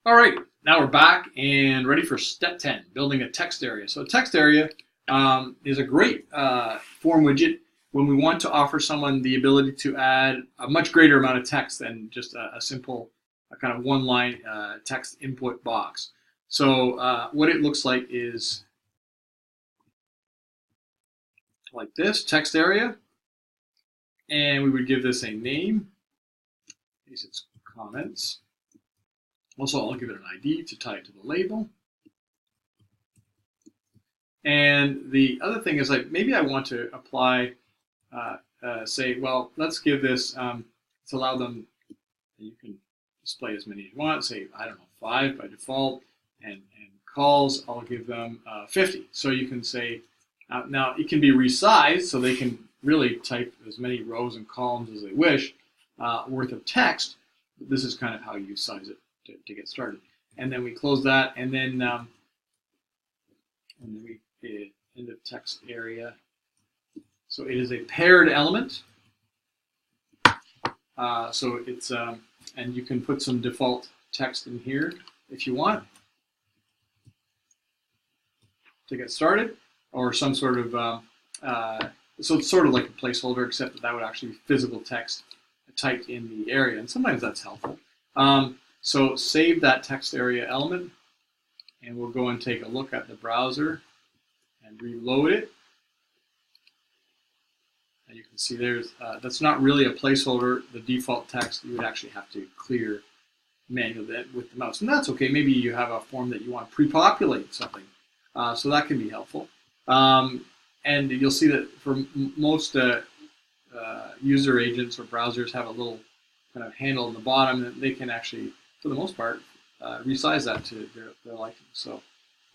All right, now we're back and ready for step 10, building a text area. So a text area is a great form widget when we want to offer someone the ability to add a much greater amount of text than just a simple kind of one-line text input box. So what it looks like is like this, text area, and we would give this a name. It's comments. Also, I'll give it an ID to tie it to the label. And the other thing is, maybe I want to apply, say, well, let's give this, let's allow them, you can display as many as you want, say, I don't know, 5 by default, and calls, I'll give them 50. So you can say, now it can be resized, so they can really type as many rows and columns as they wish worth of text, but this is kind of how you size it to get started. And then we close that, and then we hit end of text area. So it is a paired element. So it's and you can put some default text in here if you want to get started, or some sort of so it's sort of like a placeholder, except that would actually be physical text typed in the area, and sometimes that's helpful. So save that text area element, and we'll go and take a look at the browser and reload it. And you can see there's that's not really a placeholder. The default text you would actually have to clear manually with the mouse, and that's okay. Maybe you have a form that you want to pre-populate something, so that can be helpful. And you'll see that for most user agents or browsers have a little kind of handle in the bottom that they can actually, for the most part, resize that to their liking. So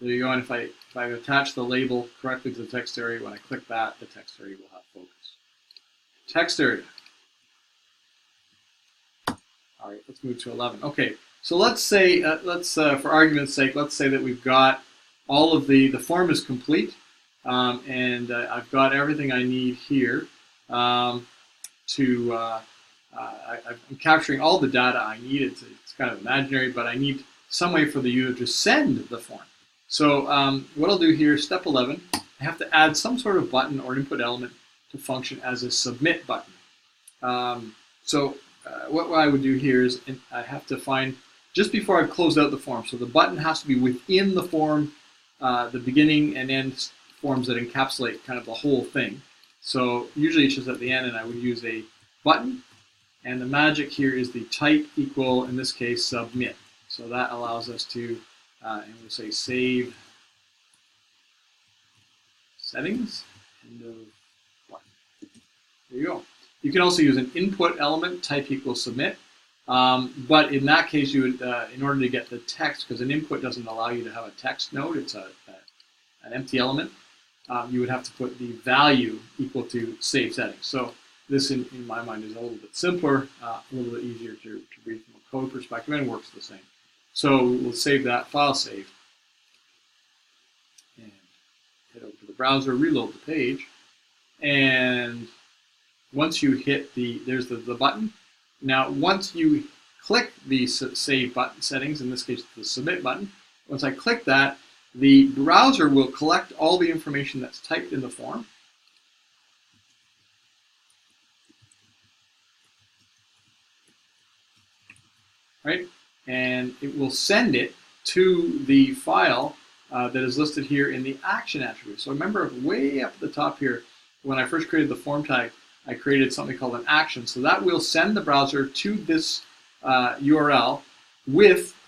there you go. And if I attach the label correctly to the text area, when I click that, the text area will have focus. Text area. All right, let's move to 11. Okay, so let's say, for argument's sake, let's say that we've got all of the form is complete, and I've got everything I need here I'm capturing all the data I need. It's kind of imaginary, but I need some way for the user to send the form. So what I'll do here, step 11, I have to add some sort of button or input element to function as a submit button. What I would do here is I have to find, just before I've closed out the form, so the button has to be within the form, the beginning and end forms that encapsulate kind of the whole thing. So usually it's just at the end, and I would use a button. And the magic here is the type equal, in this case, submit. So that allows us to, and we'll say save settings, end of button. There you go. You can also use an input element, type equals submit. But in that case, you would, in order to get the text, because an input doesn't allow you to have a text node, it's an empty element, you would have to put the value equal to save settings. So this, in my mind, is a little bit simpler, a little bit easier to read from a code perspective, and works the same. So we'll save that, file save, and head over to the browser, reload the page, and once you hit there's the button. Now, once you click the save button settings, in this case the submit button, once I click that, the browser will collect all the information that's typed in the form. Right? And it will send it to the file that is listed here in the action attribute. So remember, way up at the top here, when I first created the form tag, I created something called an action. So that will send the browser to this URL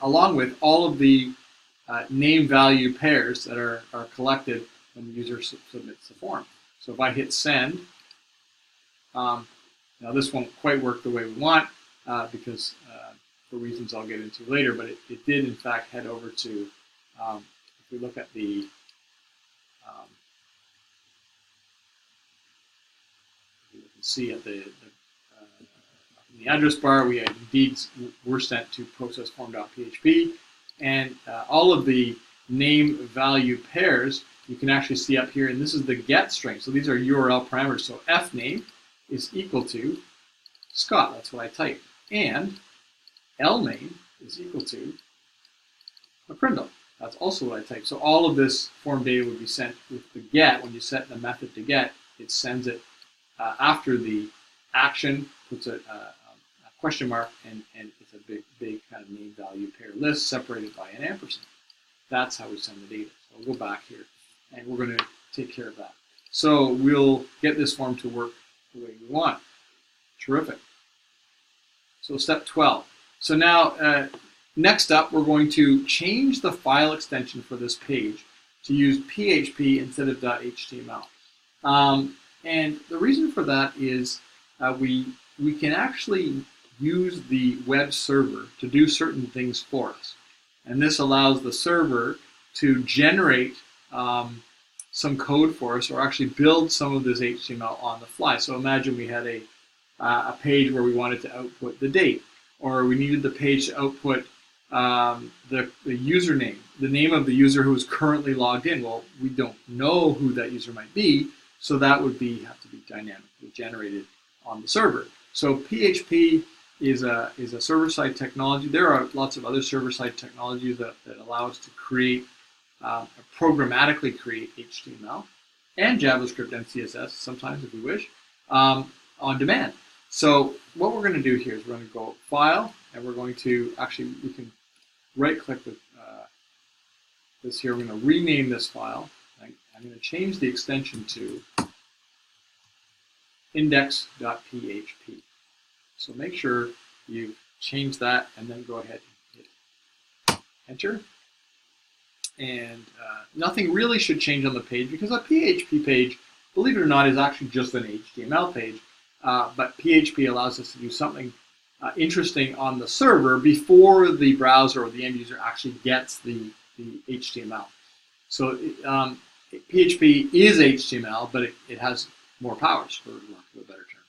along with all of the name value pairs that are collected when the user submits the form. So if I hit send, now this won't quite work the way we want because for reasons I'll get into later, but it did in fact head over to, if we look at the you can see at the in the address bar, we indeed were sent to processform.php, and all of the name value pairs you can actually see up here, and this is the get string. So these are URL parameters. So fname is equal to Scott, that's what I typed, and lname is equal to a prindle. That's also what I type. So all of this form data would be sent with the get. When you set the method to get, it sends it after the action, puts a question mark, and it's a big kind of name value pair list separated by an ampersand. That's how we send the data. So we'll go back here, and we're going to take care of that. So we'll get this form to work the way we want. Terrific. So step 12. So now, next up, we're going to change the file extension for this page to use PHP instead of .html. And the reason for that is we can actually use the web server to do certain things for us. And this allows the server to generate some code for us, or actually build some of this HTML on the fly. So imagine we had a page where we wanted to output the date, or we needed the page to output the username, the name of the user who is currently logged in. Well, we don't know who that user might be, so that would have to be dynamically generated on the server. So PHP is a server-side technology. There are lots of other server-side technologies that allow us to create, programmatically create HTML and JavaScript and CSS, sometimes if we wish, on demand. So what we're going to do here is we're going to go File, and we're going to, actually, we can right-click with this here. We're going to rename this file. I'm going to change the extension to index.php. So make sure you change that, and then go ahead and hit Enter. And nothing really should change on the page, because a PHP page, believe it or not, is actually just an HTML page. But PHP allows us to do something interesting on the server before the browser or the end user actually gets the HTML. So PHP is HTML, but it has more powers, for lack of a better term.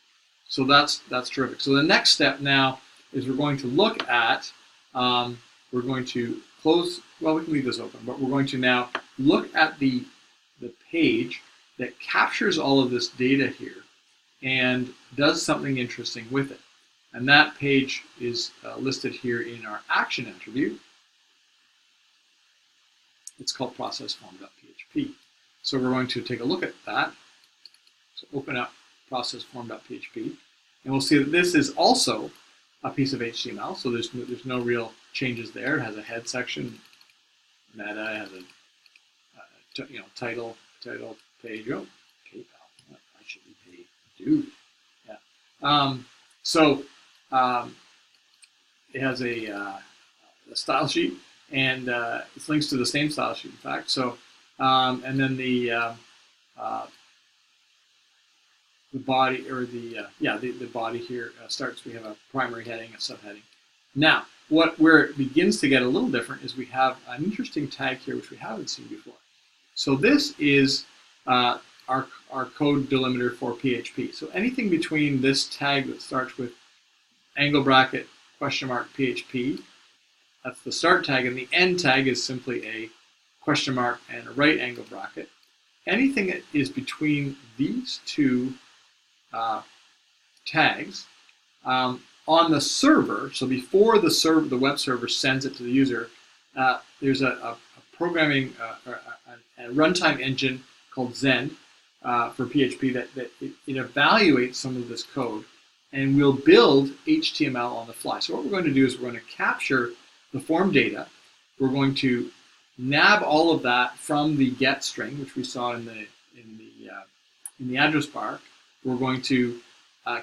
So that's terrific. So the next step now is we're going to look at, we're going to close, well, we can leave this open, but we're going to now look at the page that captures all of this data here and does something interesting with it. And that page is listed here in our action attribute. It's called processform.php. So we're going to take a look at that. So open up processform.php, and we'll see that this is also a piece of HTML. So there's no real changes there. It has a head section, meta, it has a title page. Oh, PayPal. I should be paid, dude. Yeah. It has a style sheet, and it links to the same style sheet, in fact. So, and then the body, or the body here starts. We have a primary heading, a subheading. Now, where it begins to get a little different is we have an interesting tag here which we haven't seen before. So this is our code delimiter for PHP. So anything between this tag that starts with angle bracket question mark PHP, that's the start tag, and the end tag is simply a question mark and a right angle bracket. Anything that is between these two tags on the server, so before the web server sends it to the user, there's a programming, a runtime engine called Zend for PHP that it evaluates some of this code and will build HTML on the fly. So what we're going to do is we're going to capture the form data. We're going to nab all of that from the get string, which we saw in the address bar. We're going to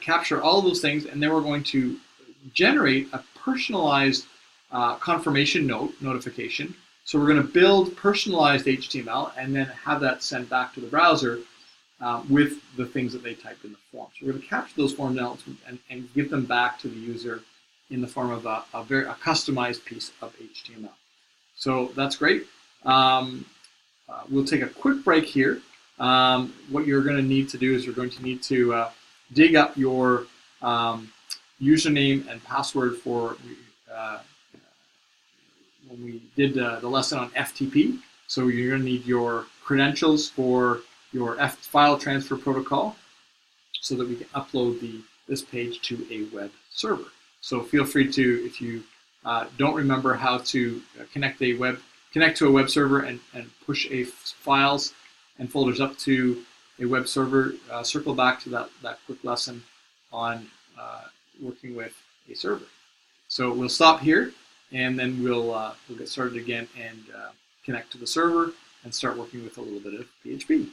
capture all of those things, and then we're going to generate a personalized confirmation notification. So we're going to build personalized HTML and then have that sent back to the browser with the things that they typed in the form. So we're going to capture those form elements and give them back to the user in the form of a customized piece of HTML. So that's great. We'll take a quick break here. What you're going to need to do is you're going to need to dig up your username and password for when we did the lesson on FTP. So you're going to need your credentials for your file transfer protocol so that we can upload this page to a web server. So feel free to, if you don't remember how to connect to a web server and push files and folders up to a web server, circle back to that quick lesson on working with a server. So we'll stop here, and then we'll get started again and connect to the server and start working with a little bit of PHP.